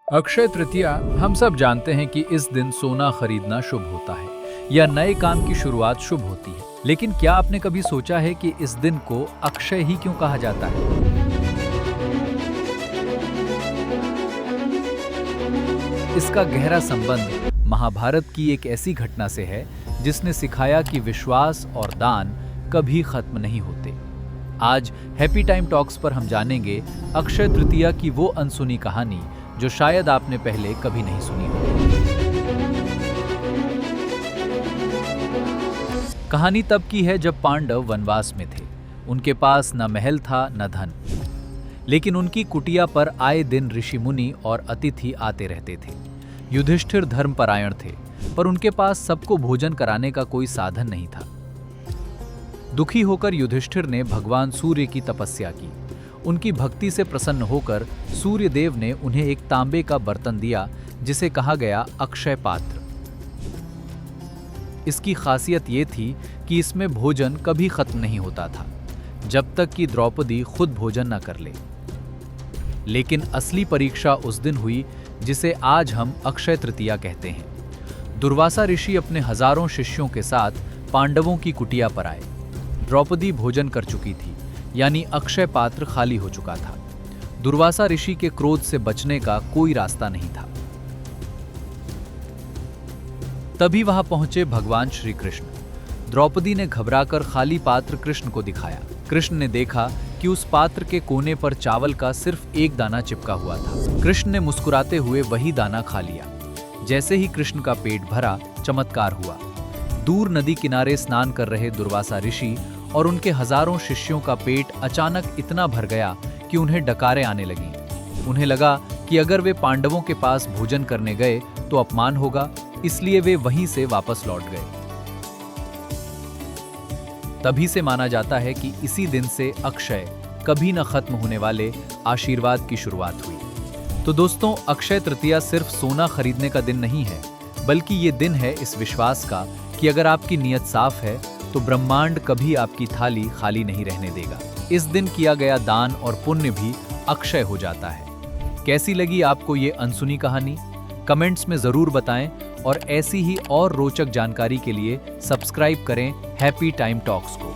अक्षय तृतीया हम सब जानते हैं कि इस दिन सोना खरीदना शुभ होता है या नए काम की शुरुआत शुभ होती है। लेकिन क्या आपने कभी सोचा है कि इस दिन को अक्षय ही क्यों कहा जाता है? इसका गहरा संबंध महाभारत की एक ऐसी घटना से है जिसने सिखाया कि विश्वास और दान कभी खत्म नहीं होते। आज हैप्पी टाइम टॉक्स पर हम जानेंगे अक्षय तृतीया की वो अनसुनी कहानी जो शायद आपने पहले कभी नहीं सुनी हो। कहानी तब की है जब पांडव वनवास में थे। उनके पास न महल था न धन, लेकिन उनकी कुटिया पर आए दिन ऋषि मुनि और अतिथि आते रहते थे। युधिष्ठिर धर्मपरायण थे, पर उनके पास सबको भोजन कराने का कोई साधन नहीं था। दुखी होकर युधिष्ठिर ने भगवान सूर्य की तपस्या की। उनकी भक्ति से प्रसन्न होकर सूर्य देव ने उन्हें एक तांबे का बर्तन दिया जिसे कहा गया अक्षय पात्र। इसकी खासियत ये थी कि इसमें भोजन कभी खत्म नहीं होता था जब तक कि द्रौपदी खुद भोजन न कर ले। लेकिन असली परीक्षा उस दिन हुई जिसे आज हम अक्षय तृतीया कहते हैं। दुर्वासा ऋषि अपने हजारों शिष्यों के साथ पांडवों की कुटिया पर आए। द्रौपदी भोजन कर चुकी थी, यानी अक्षय पात्र खाली हो चुका था। दुर्वासा ऋषि के क्रोध से बचने का कोई रास्ता नहीं था। तभी वहां पहुंचे भगवान श्री कृष्ण। द्रौपदी ने घबराकर खाली पात्र कृष्ण को दिखाया। कृष्ण ने देखा कि उस पात्र के कोने पर चावल का सिर्फ एक दाना चिपका हुआ था। कृष्ण ने मुस्कुराते हुए वही दाना खा लिया। जैसे ही कृष्ण का पेट भरा, चमत्कार हुआ। दूर नदी किनारे स्नान कर रहे दुर्वासा ऋषि और उनके हजारों शिष्यों का पेट अचानक इतना भर गया कि उन्हें डकारें आने लगीं। उन्हें लगा कि अगर वे पांडवों के पास भोजन करने गए तो अपमान होगा, इसलिए वे वहीं से वापस लौट गए। तभी से माना जाता है कि इसी दिन से अक्षय, कभी न खत्म होने वाले आशीर्वाद की शुरुआत हुई। तो दोस्तों, अक्षय तृतीया सिर्फ सोना खरीदने का दिन नहीं है, बल्कि ये दिन है इस विश्वास का कि अगर आपकी नीयत साफ है तो ब्रह्मांड कभी आपकी थाली खाली नहीं रहने देगा। इस दिन किया गया दान और पुण्य भी अक्षय हो जाता है। कैसी लगी आपको ये अनसुनी कहानी? कमेंट्स में जरूर बताएं और ऐसी ही और रोचक जानकारी के लिए सब्सक्राइब करें हैप्पी टाइम टॉक्स को।